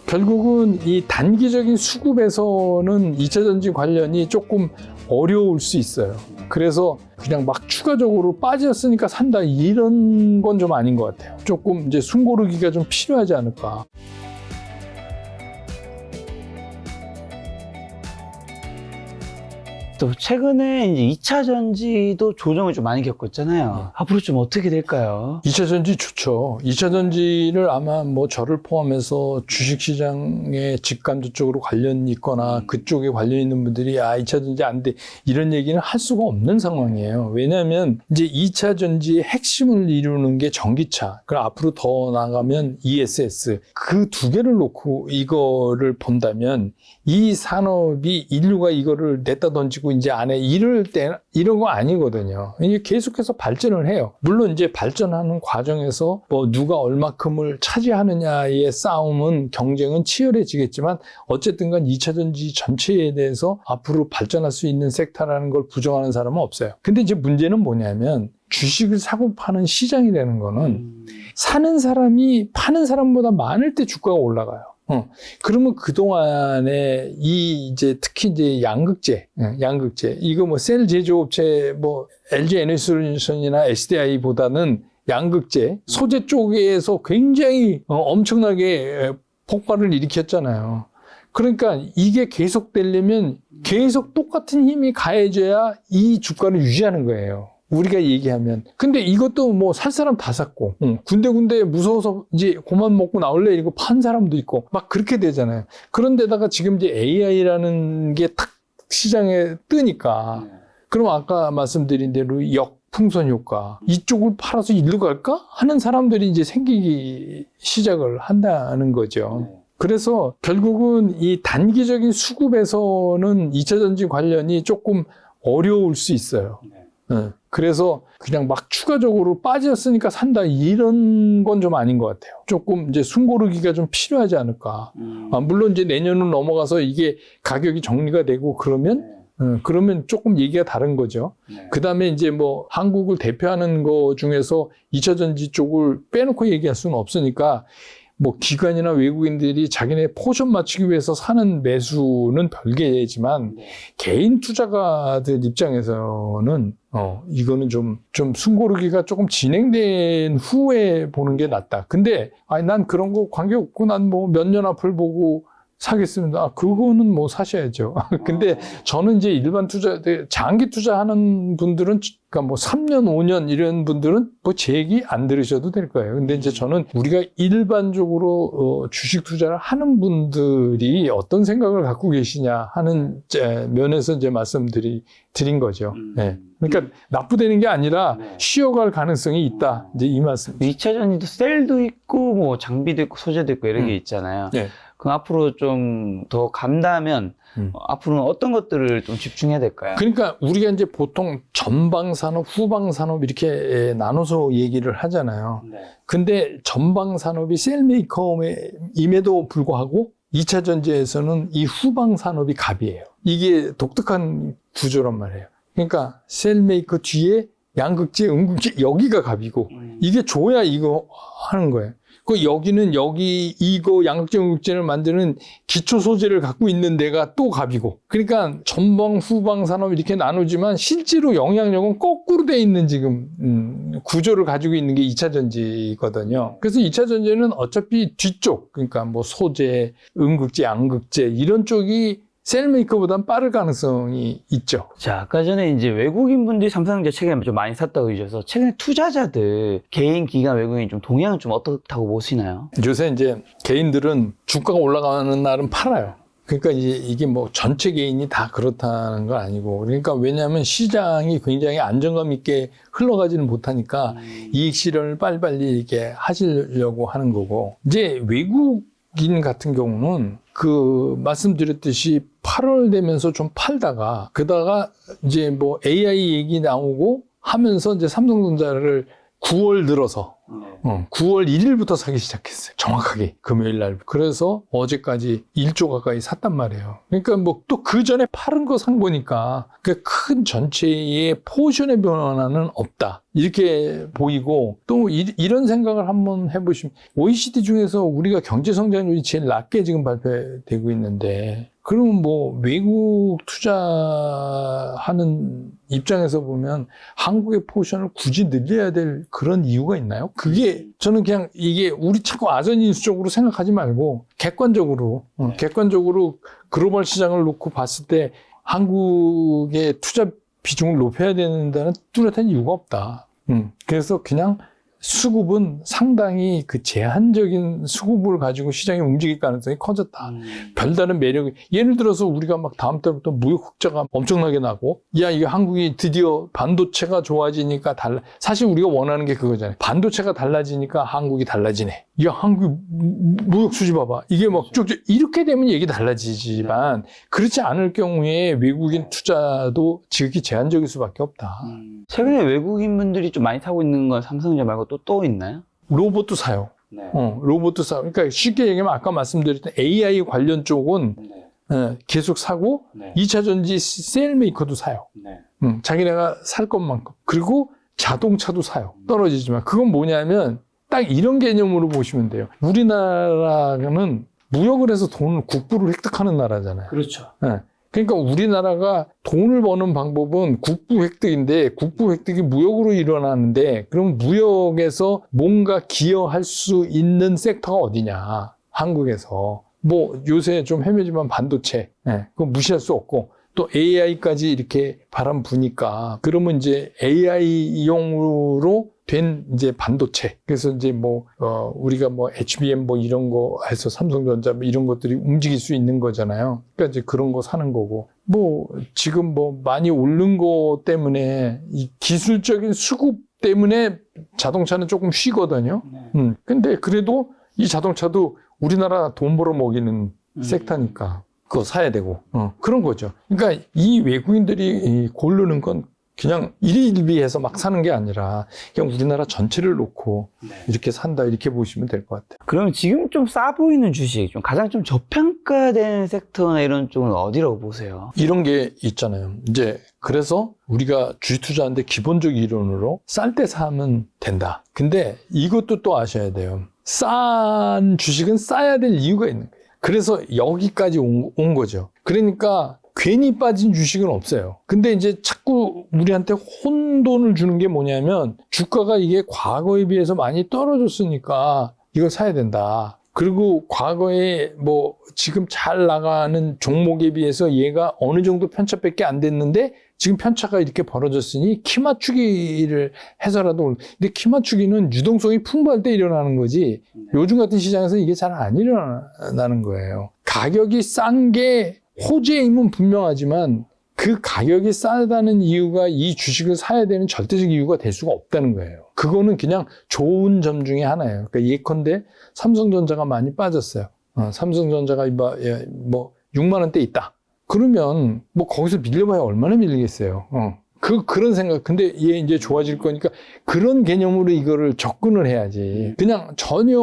결국은 이 단기적인 수급에서는 2차 전지 관련이 조금 어려울 수 있어요. 그래서 그냥 막 추가적으로 빠졌으니까 산다 이런 건 좀 아닌 것 같아요. 조금 이제 숨 고르기가 좀 필요하지 않을까. 또 최근에 이제 2차 전지도 조정을 좀 많이 겪었잖아요. 앞으로 좀 어떻게 될까요? 2차 전지 좋죠. 2차 전지를 아마 뭐 저를 포함해서 주식시장의 직감주 쪽으로 관련이 있거나 그쪽에 관련 있는 분들이 2차 전지 안 돼 이런 얘기는 할 수가 없는 상황이에요. 왜냐하면 이제 2차 전지의 핵심을 이루는 게 전기차. 그럼 앞으로 더 나가면 ESS. 그 두 개를 놓고 이거를 본다면 이 산업이 인류가 이거를 냈다 던지고 이제 안에 이럴 때 이런 거 아니거든요. 이게 계속해서 발전을 해요. 물론 이제 발전하는 과정에서 뭐 누가 얼마큼을 차지하느냐의 싸움은 경쟁은 치열해지겠지만 어쨌든 간 2차 전지 전체에 대해서 앞으로 발전할 수 있는 섹터라는 걸 부정하는 사람은 없어요. 근데 이제 문제는 뭐냐면 주식을 사고 파는 시장이라는 거는 사는 사람이 파는 사람보다 많을 때 주가가 올라가요. 그러면 그동안에 이제 특히 이제 양극재 이거 뭐 셀 제조업체 뭐 LG 에너지솔루션이나 SDI보다는 양극재 소재 쪽에서 굉장히 엄청나게 폭발을 일으켰잖아요. 그러니까 이게 계속되려면 계속 똑같은 힘이 가해져야 이 주가를 유지하는 거예요. 우리가 얘기하면. 근데 이것도 뭐 살 사람 다 샀고, 군데군데 무서워서 이제 그만 먹고 나올래 이거 판 사람도 있고, 막 그렇게 되잖아요. 그런데다가 지금 이제 AI라는 게 탁 시장에 뜨니까, 그럼 아까 말씀드린 대로 역풍선 효과, 이쪽을 팔아서 일로 갈까? 하는 사람들이 이제 생기기 시작을 한다는 거죠. 그래서 결국은 이 단기적인 수급에서는 2차 전지 관련이 조금 어려울 수 있어요. 그래서 그냥 막 추가적으로 빠졌으니까 산다 이런 건 좀 아닌 것 같아요. 조금 이제 숨 고르기가 좀 필요하지 않을까. 물론 이제 내년은 넘어가서 이게 가격이 정리가 되고 그러면 조금 얘기가 다른 거죠. 그 다음에 이제 뭐 한국을 대표하는 거 중에서 2차 전지 쪽을 빼놓고 얘기할 수는 없으니까 뭐 기관이나 외국인들이 자기네 포션 맞추기 위해서 사는 매수는 별개지만 개인 투자가들 입장에서는 이거는 좀 숨고르기가 조금 진행된 후에 보는 게 낫다. 근데 난 그런 거 관계없고 난 뭐 몇 년 앞을 보고 사겠습니다. 그거는 뭐 사셔야죠. 근데 저는 이제 일반 장기 투자하는 분들은, 그러니까 뭐 3년, 5년 이런 분들은 뭐 제 얘기 안 들으셔도 될 거예요. 근데 이제 저는 우리가 일반적으로 주식 투자를 하는 분들이 어떤 생각을 갖고 계시냐 하는 면에서 이제 드린 거죠. 네. 그러니까 나쁘다는 게 아니라 쉬어갈 가능성이 있다. 이제 이 말씀. 2차 전지도 셀도 있고 뭐 장비도 있고 소재도 있고 이런 게 있잖아요. 네. 그럼 앞으로 좀 더 간다면 앞으로는 어떤 것들을 좀 집중해야 될까요? 그러니까 우리가 이제 보통 전방산업, 후방산업 이렇게 나눠서 얘기를 하잖아요. 근데 전방산업이 셀메이커임에도 불구하고 2차 전지에서는 이 후방산업이 갑이에요. 이게 독특한 구조란 말이에요. 그러니까 셀메이커 뒤에 양극재, 음극재 여기가 갑이고 이게 줘야 이거 하는 거예요. 여기는 이거 양극재, 음극재를 만드는 기초 소재를 갖고 있는 데가 또 갑이고. 그러니까 전방, 후방 산업 이렇게 나누지만 실제로 영향력은 거꾸로 돼 있는 지금 구조를 가지고 있는 게 2차 전지거든요. 그래서 2차 전지는 어차피 뒤쪽, 그러니까 뭐 소재, 음극재, 양극재 이런 쪽이 셀메이커보다는 빠를 가능성이 있죠. 자, 아까 전에 이제 외국인분들이 삼성전자 최근에 좀 많이 샀다고 해주셔서 최근에 투자자들, 개인, 기관, 외국인 좀 동향은 좀 어떻다고 보시나요? 요새 이제 개인들은 주가가 올라가는 날은 팔아요. 그러니까 이게 뭐 전체 개인이 다 그렇다는 건 아니고, 그러니까 왜냐하면 시장이 굉장히 안정감 있게 흘러가지는 못하니까 이익 실현을 빨리빨리 이렇게 하시려고 하는 거고, 이제 외국인 같은 경우는 말씀드렸듯이 8월 되면서 좀 팔다가, 그러다가 이제 뭐 AI 얘기 나오고 하면서 이제 삼성전자를 9월 들어서 9월 1일부터 사기 시작했어요. 정확하게 금요일 날. 그래서 어제까지 1조 가까이 샀단 말이에요. 그러니까 뭐 또 그 전에 파른 거 산 거니까 그 큰 전체의 포션의 변화는 없다. 이렇게 보이고 또 이런 생각을 한번 해보시면 OECD 중에서 우리가 경제 성장률이 제일 낮게 지금 발표되고 있는데 그러면 뭐 외국 투자하는 입장에서 보면 한국의 포션을 굳이 늘려야 될 그런 이유가 있나요? 그게 저는 그냥 이게 우리 자꾸 아전인수적으로 생각하지 말고 객관적으로 글로벌 시장을 놓고 봤을 때 한국의 투자 비중을 높여야 된다는 뚜렷한 이유가 없다. 그래서 그냥 수급은 상당히 그 제한적인 수급을 가지고 시장이 움직일 가능성이 커졌다. 별다른 매력이, 예를 들어서 우리가 막 다음 달부터 무역 흑자가 엄청나게 나고, 야, 이게 한국이 드디어 반도체가 좋아지니까 사실 우리가 원하는 게 그거잖아요. 반도체가 달라지니까 한국이 달라지네. 야, 한국 무역 수지 봐봐. 이게 막 쭉쭉 이렇게 되면 얘기 달라지지만 그렇지 않을 경우에 외국인 투자도 지극히 제한적일 수밖에 없다. 최근에 외국인 분들이 좀 많이 사고 있는 건 삼성전자 말고 또 있나요? 로봇도 사요. 네. 로봇도 사요. 그러니까 쉽게 얘기하면 아까 말씀드렸던 AI 관련 쪽은 계속 사고 2차 전지 셀 메이커도 사요. 자기네가 살 것만큼. 그리고 자동차도 사요. 떨어지지만. 그건 뭐냐면 딱 이런 개념으로 보시면 돼요. 우리나라는 무역을 해서 돈을 국부를 획득하는 나라잖아요. 그렇죠. 그러니까 우리나라가 돈을 버는 방법은 국부 획득인데 국부 획득이 무역으로 일어나는데 그럼 무역에서 뭔가 기여할 수 있는 섹터가 어디냐. 한국에서. 뭐 요새 좀 헤매지만 반도체. 그건 무시할 수 없고 또 AI까지 이렇게 바람 부니까 그러면 이제 AI용으로 된 이제 반도체. 그래서 이제 우리가 HBM 이런 거 해서 삼성전자 이런 것들이 움직일 수 있는 거잖아요. 그러니까 이제 그런 거 사는 거고. 지금 많이 오른 거 때문에 이 기술적인 수급 때문에 자동차는 조금 쉬거든요. 근데 그래도 이 자동차도 우리나라 돈 벌어 먹이는 섹터니까 그거 사야 되고. 그런 거죠. 그러니까 이 외국인들이 고르는 건 그냥 일희일비해서 막 사는 게 아니라 그냥 우리나라 전체를 놓고 이렇게 산다 이렇게 보시면 될 것 같아요. 그럼 지금 좀 싸 보이는 주식, 좀 가장 좀 저평가된 섹터나 이런 쪽은 어디라고 보세요? 이런 게 있잖아요. 이제 그래서 우리가 주식 투자하는데 기본적 이론으로 쌀 때 사면 된다. 근데 이것도 또 아셔야 돼요. 싼 주식은 싸야 될 이유가 있는 거예요. 그래서 여기까지 온 거죠. 그러니까 괜히 빠진 주식은 없어요. 근데 이제 자꾸 우리한테 혼돈을 주는 게 뭐냐면 주가가 이게 과거에 비해서 많이 떨어졌으니까 이걸 사야 된다. 그리고 과거에 지금 잘 나가는 종목에 비해서 얘가 어느 정도 편차밖에 안 됐는데 지금 편차가 이렇게 벌어졌으니 키 맞추기를 해서라도. 근데 키 맞추기는 유동성이 풍부할 때 일어나는 거지 요즘 같은 시장에서 이게 잘 안 일어나는 거예요. 가격이 싼 게 호재임은 분명하지만 그 가격이 싸다는 이유가 이 주식을 사야 되는 절대적 이유가 될 수가 없다는 거예요. 그거는 그냥 좋은 점 중에 하나예요. 그러니까 예컨대 삼성전자가 많이 빠졌어요. 삼성전자가 6만 원대 있다. 그러면 거기서 밀려봐야 얼마나 밀리겠어요. 그런 생각. 근데 얘 이제 좋아질 거니까 그런 개념으로 이거를 접근을 해야지. 그냥 전혀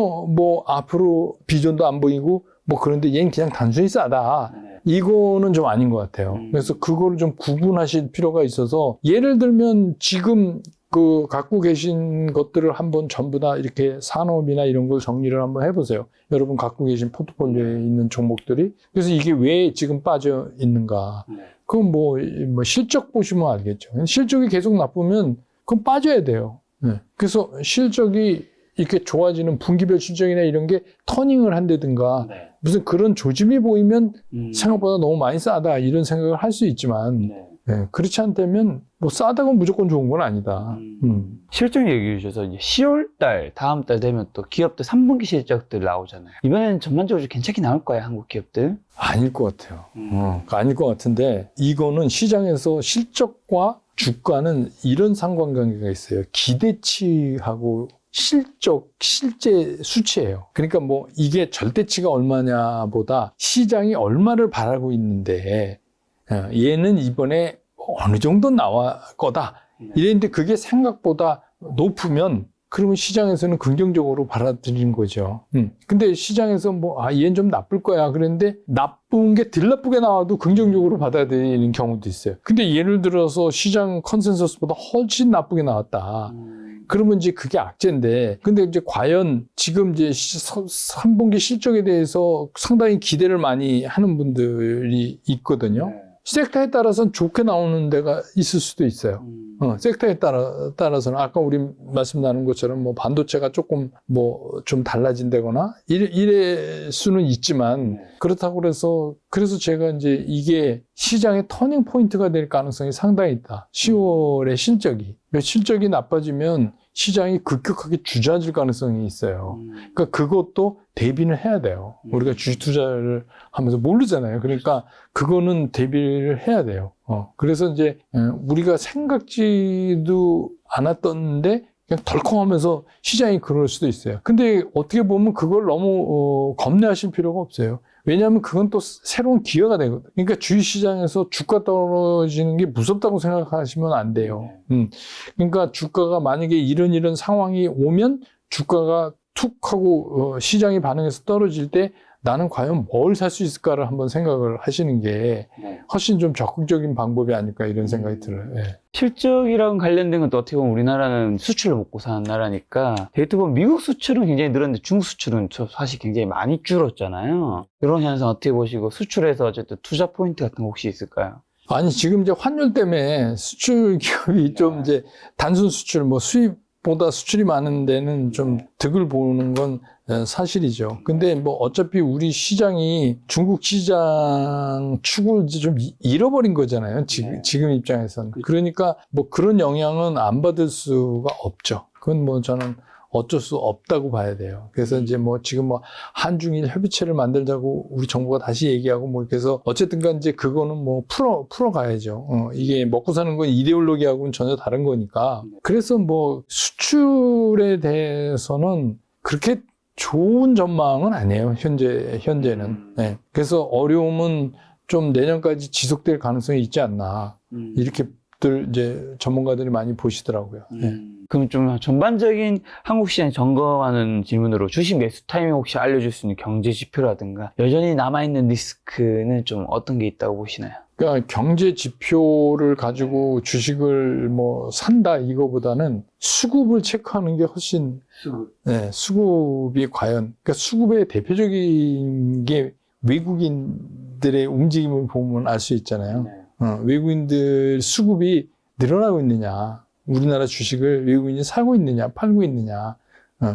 앞으로 비전도 안 보이고 그런데 얘는 그냥 단순히 싸다. 이거는 좀 아닌 것 같아요. 그래서 그거를 좀 구분하실 필요가 있어서 예를 들면 지금 갖고 계신 것들을 한번 전부 다 이렇게 산업이나 이런 걸 정리를 한번 해보세요. 여러분 갖고 계신 포트폴리오에 있는 종목들이. 그래서 이게 왜 지금 빠져 있는가. 그건 실적 보시면 알겠죠. 실적이 계속 나쁘면 그건 빠져야 돼요. 그래서 실적이 이렇게 좋아지는 분기별 실적이나 이런 게 터닝을 한다든가 무슨 그런 조짐이 보이면 생각보다 너무 많이 싸다 이런 생각을 할 수 있지만 그렇지 않다면 싸다고 무조건 좋은 건 아니다. 실적 얘기해 주셔서 이제 10월달 다음 달 되면 또 기업들 3분기 실적들 나오잖아요. 이번에는 전반적으로 괜찮게 나올 거예요, 한국 기업들? 아닐 것 같아요. 아닐 것 같은데 이거는 시장에서 실적과 주가는 이런 상관관계가 있어요. 기대치하고 실제 수치예요. 그러니까 이게 절대치가 얼마냐 보다 시장이 얼마를 바라고 있는데 얘는 이번에 어느 정도 나와 거다. 이랬는데 그게 생각보다 높으면 그러면 시장에서는 긍정적으로 받아들이는 거죠. 근데 시장에서 얘는 좀 나쁠 거야. 그랬는데 나쁜 게 덜 나쁘게 나와도 긍정적으로 받아들이는 경우도 있어요. 근데 예를 들어서 시장 컨센서스보다 훨씬 나쁘게 나왔다. 그러면 이제 그게 악재인데, 근데 이제 과연 지금 이제 3분기 실적에 대해서 상당히 기대를 많이 하는 분들이 있거든요. 섹터에 따라서는 좋게 나오는 데가 있을 수도 있어요. 섹터에 따라서는 아까 우리 말씀 나눈 것처럼 반도체가 조금 좀 달라진다거나 이럴 수는 있지만, 그렇다고 그래서 제가 이제 이게 시장의 터닝 포인트가 될 가능성이 상당히 있다. 10월의 실적이 나빠지면 시장이 급격하게 주저앉을 가능성이 있어요. 그러니까 그것도 대비는 해야 돼요. 우리가 주식 투자를 하면서 모르잖아요. 그러니까 그거는 대비를 해야 돼요. 그래서 이제 우리가 생각지도 않았던데 그냥 덜컹하면서 시장이 그럴 수도 있어요. 근데 어떻게 보면 그걸 너무 겁내하실 필요가 없어요. 왜냐하면 그건 또 새로운 기회가 되거든요. 그러니까 주식시장에서 주가 떨어지는 게 무섭다고 생각하시면 안 돼요. 그러니까 주가가 만약에 이런 상황이 오면 주가가 툭 하고 시장이 반응해서 떨어질 때 나는 과연 뭘 살 수 있을까를 한번 생각을 하시는 게 훨씬 좀 적극적인 방법이 아닐까 이런 생각이 들어요. 네. 실적이랑 관련된 건 또 어떻게 보면 우리나라는 수출을 먹고 사는 나라니까 데이터 보면 미국 수출은 굉장히 늘었는데 중국 수출은 사실 굉장히 많이 줄었잖아요. 이런 현상 어떻게 보시고 수출에서 어쨌든 투자 포인트 같은 거 혹시 있을까요? 아니 지금 이제 환율 때문에 수출 기업이 좀 이제 단순 수출 수입보다 수출이 많은 데는 좀 득을 보는 건 사실이죠. 근데 어차피 우리 시장이 중국 시장 축을 이제 좀 잃어버린 거잖아요. 지금 입장에서는. 그러니까 그런 영향은 안 받을 수가 없죠. 그건 저는 어쩔 수 없다고 봐야 돼요. 그래서 이제 지금 한중일 협의체를 만들자고 우리 정부가 다시 얘기하고 그래서 어쨌든간 이제 그거는 풀어가야죠. 이게 먹고 사는 건 이데올로기하고는 전혀 다른 거니까. 그래서 수출에 대해서는 그렇게 좋은 전망은 아니에요. 현재는. 네. 그래서 어려움은 좀 내년까지 지속될 가능성이 있지 않나. 이렇게들 이제 전문가들이 많이 보시더라고요. 네. 그럼 좀 전반적인 한국 시장 점검하는 질문으로 주식 매수 타이밍 혹시 알려줄 수 있는 경제 지표라든가 여전히 남아있는 리스크는 좀 어떤 게 있다고 보시나요? 그러니까 경제 지표를 가지고 주식을 산다 이거보다는 수급을 체크하는 게 훨씬 수급이 과연 그러니까 수급의 대표적인 게 외국인들의 움직임을 보면 알 수 있잖아요. 외국인들 수급이 늘어나고 있느냐, 우리나라 주식을 외국인이 사고 있느냐, 팔고 있느냐,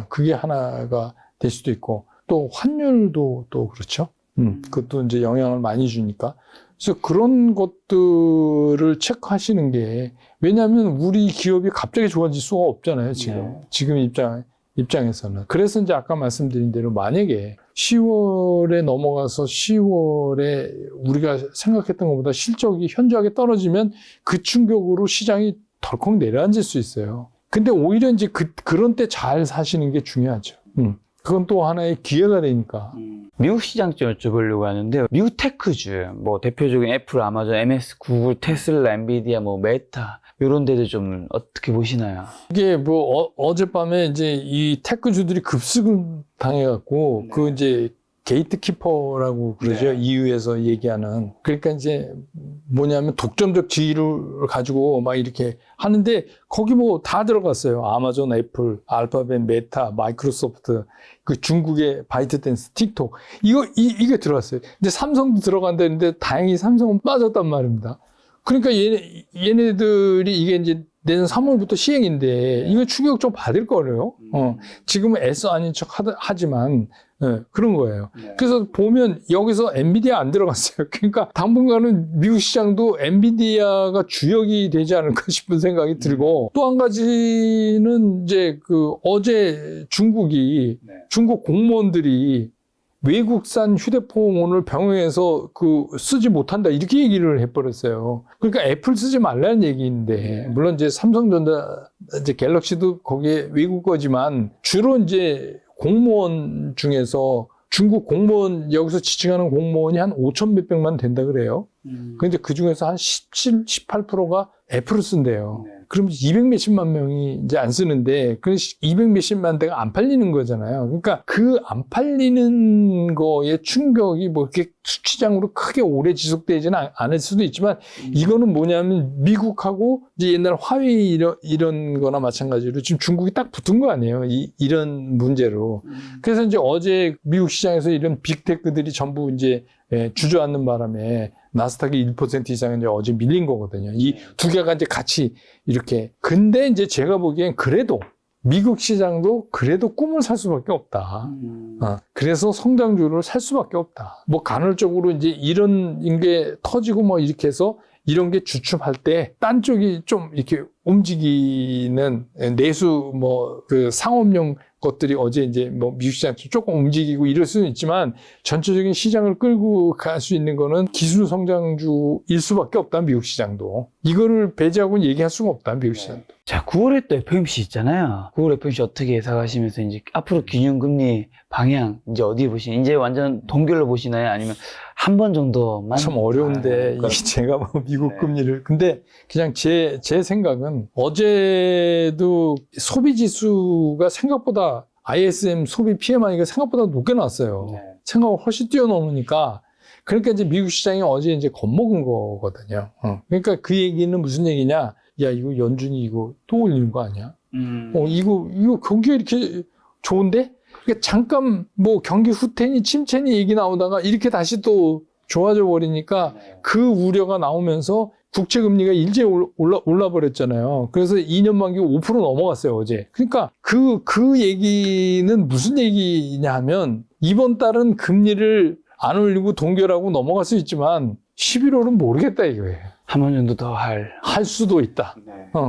그게 하나가 될 수도 있고, 또 환율도 또 그렇죠. 그것도 이제 영향을 많이 주니까. 그래서 그런 것들을 체크하시는 게, 왜냐하면 우리 기업이 갑자기 좋아질 수가 없잖아요, 지금 입장에서는. 그래서 이제 아까 말씀드린 대로 만약에 10월에 넘어가서 10월에 우리가 생각했던 것보다 실적이 현저하게 떨어지면 그 충격으로 시장이 덜컥 내려앉을 수 있어요. 근데 오히려 이제 그런 때 잘 사시는 게 중요하죠. 그건 또 하나의 기회가 되니까. 미국 시장 좀 여쭤보려고 하는데요. 미국 테크주, 대표적인 애플, 아마존, MS, 구글, 테슬라, 엔비디아, 메타, 이런 데도 좀 어떻게 보시나요? 이게 어젯밤에 이제 이 테크주들이 급습을 당해갖고, 그 이제 게이트키퍼라고 그러죠. EU에서 얘기하는. 그러니까 이제 뭐냐면 독점적 지위를 가지고 이렇게 하는데 거기 다 들어갔어요. 아마존, 애플, 알파벳, 메타, 마이크로소프트, 그 중국의 바이트댄스, 틱톡. 이게 들어갔어요. 근데 삼성도 들어간다는데 다행히 삼성은 빠졌단 말입니다. 그러니까 얘네들이 이게 이제 내년 3월부터 시행인데 이거 충격 좀 받을 거예요. 지금은 애써 아닌 척 하지만 그런 거예요. 그래서 보면 여기서 엔비디아 안 들어갔어요. 그러니까 당분간은 미국 시장도 엔비디아가 주역이 되지 않을까 싶은 생각이 들고, 또 한 가지는 이제 어제 중국 공무원들이 외국산 휴대폰을 병행해서 쓰지 못한다 이렇게 얘기를 해버렸어요. 그러니까 애플 쓰지 말라는 얘기인데, 물론 이제 삼성전자 이제 갤럭시도 거기에 외국 거지만 주로 이제 공무원 중에서 중국 공무원 여기서 지칭하는 공무원이 한 5천 몇백만 된다 그래요. 근데 그 중에서 한 17, 18%가 애플을 쓴대요. 그럼 200 몇십만 명이 이제 안 쓰는데, 그 200 몇십만 대가 안 팔리는 거잖아요. 그러니까 그 안 팔리는 거에 충격이 뭐 이렇게 수치장으로 크게 오래 지속되지는 않을 수도 있지만, 이거는 뭐냐면 미국하고 이제 옛날 화웨이 이런 거나 마찬가지로 지금 중국이 딱 붙은 거 아니에요. 이런 문제로. 그래서 이제 어제 미국 시장에서 이런 빅테크들이 전부 이제 주저앉는 바람에 나스닥이 1% 이상 이제 어제 밀린 거거든요. 이 두 개가 이제 같이 이렇게. 근데 이제 제가 보기엔 그래도 미국 시장도 그래도 꿈을 살 수밖에 없다. 그래서 성장주를 살 수밖에 없다. 뭐 간헐적으로 이제 이런 게 터지고 뭐 이렇게 해서 이런 게 주춤할 때 딴 쪽이 좀 이렇게 움직이는 내수 뭐 그 상업용 것들이 어제 이제 뭐 미국 시장 조금 움직이고 이럴 수는 있지만 전체적인 시장을 끌고 갈 수 있는 거는 기술 성장주일 수밖에 없다. 미국 시장도. 이거를 배제하고는 얘기할 수가 없다. 미국 시장도. 자, 9월에 또 FOMC 있잖아요. 9월 FOMC 어떻게 예상하시면서 이제 앞으로 기준금리 방향 이제 어디 보시나요? 이제 완전 동결로 보시나요? 아니면 한 번 정도만? 참 어려운데 이게 제가 뭐 미국 금리를 근데 그냥 제 생각은 어제도 소비 지수가 생각보다 ISM 소비 PMI가 생각보다 높게 나왔어요. 생각을 훨씬 뛰어넘으니까 그러니까 이제 미국 시장이 어제 이제 겁먹은 거거든요. 그러니까 그 얘기는 무슨 얘기냐? 야, 이거 연준이 이거 또 올리는 거 아니야? 이거 경기가 이렇게 좋은데? 그러니까 잠깐 뭐 경기 후퇴니 침체니 얘기 나오다가 이렇게 다시 또 좋아져 버리니까 그 우려가 나오면서 국채 금리가 일제히 올라 버렸잖아요. 그래서 2년 만기 5% 넘어갔어요, 어제. 그러니까 그 얘기는 무슨 얘기냐 하면 이번 달은 금리를 안 올리고 동결하고 넘어갈 수 있지만 11월은 모르겠다 이거예요. 한 번 정도 더 할 수도 있다.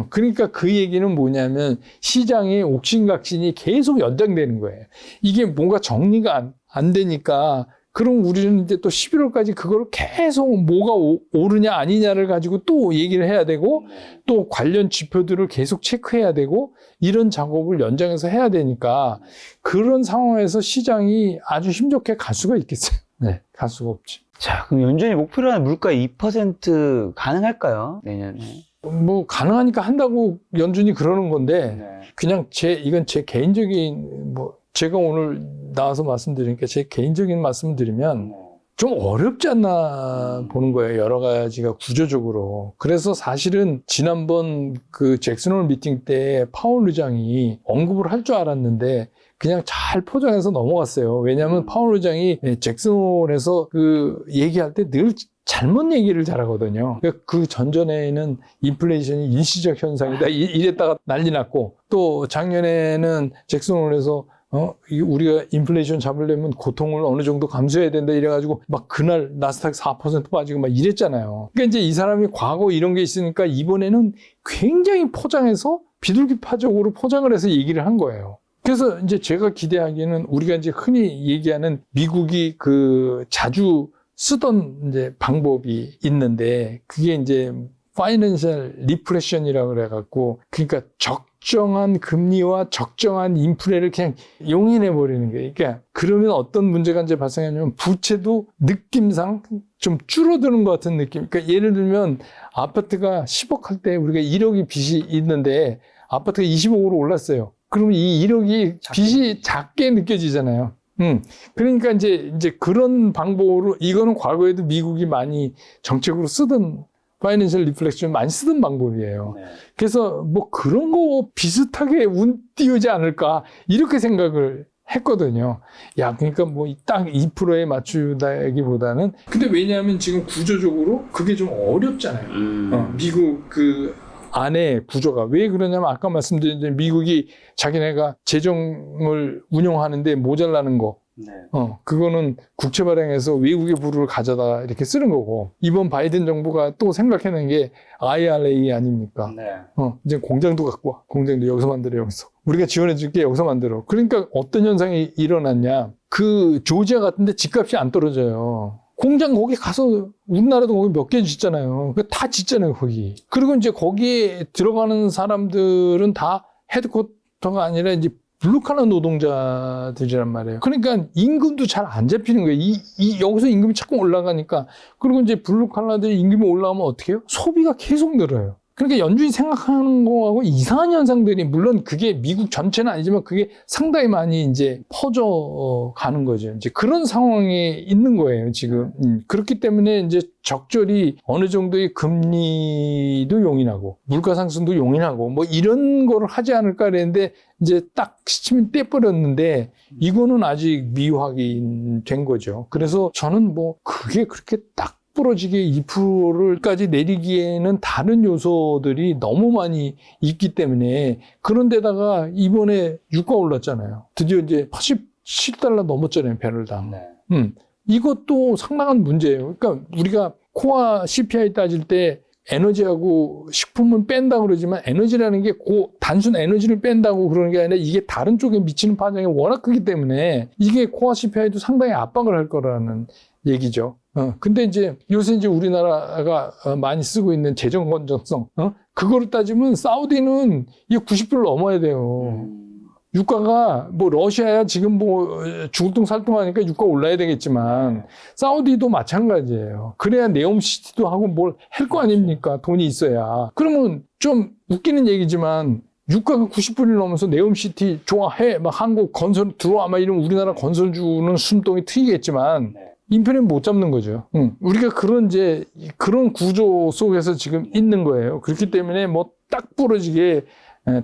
그러니까 그 얘기는 뭐냐면 시장의 옥신각신이 계속 연장되는 거예요. 이게 뭔가 정리가 안 되니까 그럼 우리는 이제 또 11월까지 그거를 계속 뭐가 오르냐 아니냐를 가지고 또 얘기를 해야 되고 또 관련 지표들을 계속 체크해야 되고 이런 작업을 연장해서 해야 되니까 그런 상황에서 시장이 아주 힘좋게 갈 수가 있겠어요. 네, 갈 수가 없지. 자, 그럼 연준이 목표로 하는 물가 2% 가능할까요? 내년에? 뭐 가능하니까 한다고 연준이 그러는 건데 그냥 이건 제 개인적인 뭐 제가 오늘 나와서 말씀드리니까 제 개인적인 말씀을 드리면 좀 어렵지 않나 보는 거예요. 여러 가지가 구조적으로. 그래서 사실은 지난번 그 잭슨홀 미팅 때 파월 의장이 언급을 할 줄 알았는데 그냥 잘 포장해서 넘어갔어요. 왜냐하면 파월 의장이 잭슨홀에서 그 얘기할 때 늘 잘못 얘기를 잘하거든요. 그 전전에는 인플레이션이 일시적 현상이다 이랬다가 난리 났고 또 작년에는 잭슨홀에서 우리가 인플레이션 잡으려면 고통을 어느 정도 감수해야 된다 이래가지고 막 그날 나스닥 4% 빠지고 막 이랬잖아요. 그러니까 이제 이 사람이 과거 이런 게 있으니까 이번에는 굉장히 포장해서 비둘기파적으로 포장을 해서 얘기를 한 거예요. 그래서 이제 제가 기대하기에는 우리가 이제 흔히 얘기하는 미국이 그 자주 쓰던 이제 방법이 있는데 그게 이제 파이낸셜 리프레션이라고 그래갖고 그러니까 적정한 금리와 적정한 인플레를 그냥 용인해 버리는 거예요. 그러니까 그러면 어떤 문제가 이제 발생하냐면 부채도 느낌상 좀 줄어드는 것 같은 느낌. 그러니까 예를 들면 아파트가 10억 할 때 우리가 1억이 빚이 있는데 아파트가 20억으로 올랐어요. 그러면 이 1억이 빚이 작게 느껴지잖아요. 그러니까 이제 그런 방법으로 이거는 과거에도 미국이 많이 정책으로 쓰던 파이낸셜 리플렉션 많이 쓰던 방법이에요. 그래서 뭐 그런 거 비슷하게 운 띄우지 않을까 이렇게 생각을 했거든요. 야, 그러니까 뭐 딱 2%에 맞추다기보다는 근데 왜냐하면 지금 구조적으로 그게 좀 어렵잖아요. 미국 그 안에 구조가 왜 그러냐면 아까 말씀드린 대로 미국이 자기네가 재정을 운영하는데 모자라는 거 그거는 국채 발행해서 외국의 부를 가져다 이렇게 쓰는 거고 이번 바이든 정부가 또 생각해낸 게 IRA 아닙니까? 이제 공장도 갖고 와. 공장도 여기서 만들어 여기서. 우리가 지원해 줄게 여기서 만들어. 그러니까 어떤 현상이 일어났냐. 그 조지아 같은데 집값이 안 떨어져요. 공장 거기 가서 우리나라도 거기 몇 개 짓잖아요. 다 짓잖아요, 거기. 그리고 이제 거기에 들어가는 사람들은 다 헤드쿼터가 아니라 이제 블루칼라 노동자들이란 말이에요. 그러니까 임금도 잘 안 잡히는 거예요. 여기서 임금이 자꾸 올라가니까. 그리고 이제 블루칼라들이 임금이 올라가면 어떻게 해요? 소비가 계속 늘어요. 그러니까 연준이 생각하는 거하고 이상한 현상들이 물론 그게 미국 전체는 아니지만 그게 상당히 많이 이제 퍼져 가는 거죠. 이제 그런 상황에 있는 거예요, 지금. 그렇기 때문에 이제 적절히 어느 정도의 금리도 용인하고 물가 상승도 용인하고 뭐 이런 거를 하지 않을까 그랬는데 이제 딱 시침이 떼버렸는데 이거는 아직 미확인 된 거죠. 그래서 저는 뭐 그게 그렇게 딱 부러지게 2%를까지 내리기에는 다른 요소들이 너무 많이 있기 때문에 그런데다가 이번에 유가 올랐잖아요. 드디어 이제 87달러 넘었잖아요, 배럴당. 네. 이것도 상당한 문제예요. 그러니까 우리가 코어 CPI 따질 때 에너지하고 식품은 뺀다고 그러지만 에너지라는 게 단순 에너지를 뺀다고 그러는 게 아니라 이게 다른 쪽에 미치는 파장이 워낙 크기 때문에 이게 코어 CPI도 상당히 압박을 할 거라는 얘기죠. 근데 이제 요새 이제 우리나라가 많이 쓰고 있는 재정 건전성, 그거를 따지면 사우디는 이게 90불을 넘어야 돼요. 유가가 뭐 러시아야 지금 뭐 죽을둥 살둥하니까 유가 올라야 되겠지만 사우디도 마찬가지예요. 그래야 네옴시티도 하고 뭘 할 거 아닙니까? 돈이 있어야. 그러면 좀 웃기는 얘기지만 유가가 90불이 넘어서 네옴시티 좋아해 막 한국 건설 들어와 막 이러면 우리나라 건설주는 숨통이 트이겠지만 인플레는 못 잡는 거죠. 우리가 그런 구조 속에서 지금 있는 거예요. 그렇기 때문에 뭐 딱 부러지게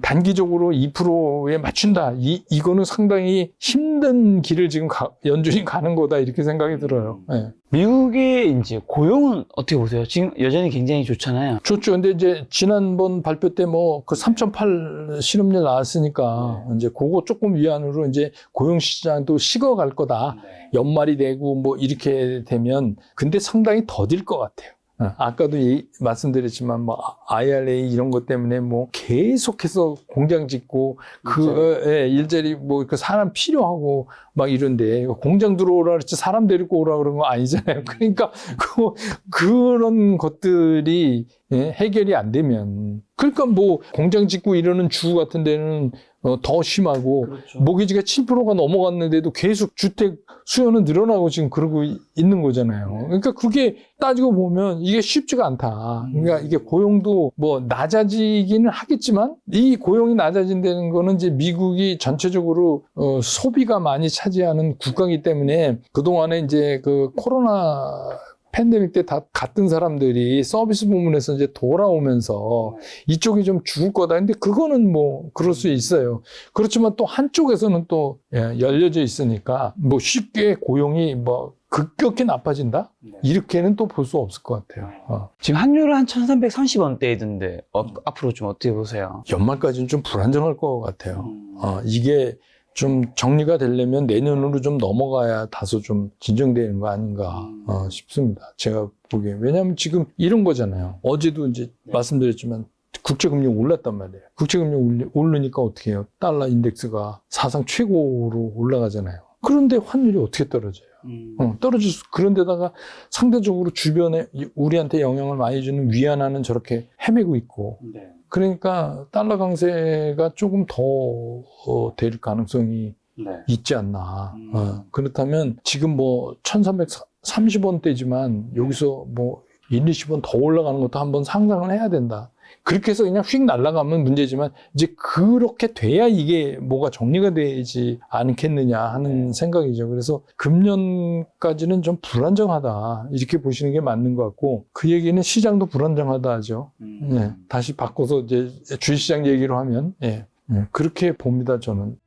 단기적으로 2%에 맞춘다. 이거는 상당히 힘든 길을 지금 연준이 가는 거다. 이렇게 생각이 들어요. 네. 미국의 이제 고용은 어떻게 보세요? 지금 여전히 굉장히 좋잖아요. 좋죠. 근데 이제 지난번 발표 때 뭐 그 3.8 실업률 나왔으니까 이제 그거 조금 위안으로 이제 고용 시장도 식어갈 거다. 연말이 되고 뭐 이렇게 되면 근데 상당히 더딜 것 같아요. 아까도 말씀드렸지만 뭐 IRA 이런 것 때문에 뭐 계속해서 공장 짓고 일자리 뭐 그 사람 필요하고 막 이런데 공장 들어오라 그랬지 사람 데리고 오라 그런 거 아니잖아요. 그러니까 그런 것들이 해결이 안 되면 그러니까 뭐 공장 짓고 이러는 주 같은 데는 더 심하고 그렇죠. 모기지가 7%가 넘어갔는데도 계속 주택 수요는 늘어나고 지금 그러고 있는 거잖아요. 그러니까 그게 따지고 보면 이게 쉽지가 않다. 그러니까 이게 고용도 뭐 낮아지기는 하겠지만 이 고용이 낮아진다는 거는 이제 미국이 전체적으로 소비가 많이 차지하는 국가이기 때문에 그동안에 이제 그 코로나 팬데믹 때 다 갔던 사람들이 서비스 부문에서 이제 돌아오면서 이쪽이 좀 죽을 거다. 근데 그거는 뭐 그럴 수 있어요. 그렇지만 또 한쪽에서는 또 열려져 있으니까 뭐 쉽게 고용이 뭐 급격히 나빠진다? 이렇게는 또 볼 수 없을 것 같아요. 지금 환율은 한 1330원대이던데 앞으로 좀 어떻게 보세요? 연말까지는 좀 불안정할 것 같아요. 이게 좀 정리가 되려면 내년으로 좀 넘어가야 다소 좀 진정되는 거 아닌가 싶습니다. 제가 보기에. 왜냐하면 지금 이런 거잖아요. 어제도 이제 말씀드렸지만 국제금리 올랐단 말이에요. 국제금리 오르니까 어떻게 해요? 달러 인덱스가 사상 최고로 올라가잖아요. 그런데 환율이 어떻게 떨어져요? 떨어질 수, 그런데다가 상대적으로 주변에 우리한테 영향을 많이 주는 위안화는 저렇게 헤매고 있고. 그러니까 달러 강세가 조금 더 될 가능성이 있지 않나. 그렇다면 지금 뭐 1330원대지만 여기서 뭐 1, 20원 더 올라가는 것도 한번 상상을 해야 된다. 그렇게 해서 그냥 휙 날아가면 문제지만 이제 그렇게 돼야 이게 뭐가 정리가 되지 않겠느냐 하는 생각이죠. 그래서 금년까지는 좀 불안정하다 이렇게 보시는 게 맞는 것 같고 그 얘기는 시장도 불안정하다 하죠. 다시 바꿔서 이제 주식시장 얘기로 하면 그렇게 봅니다 저는.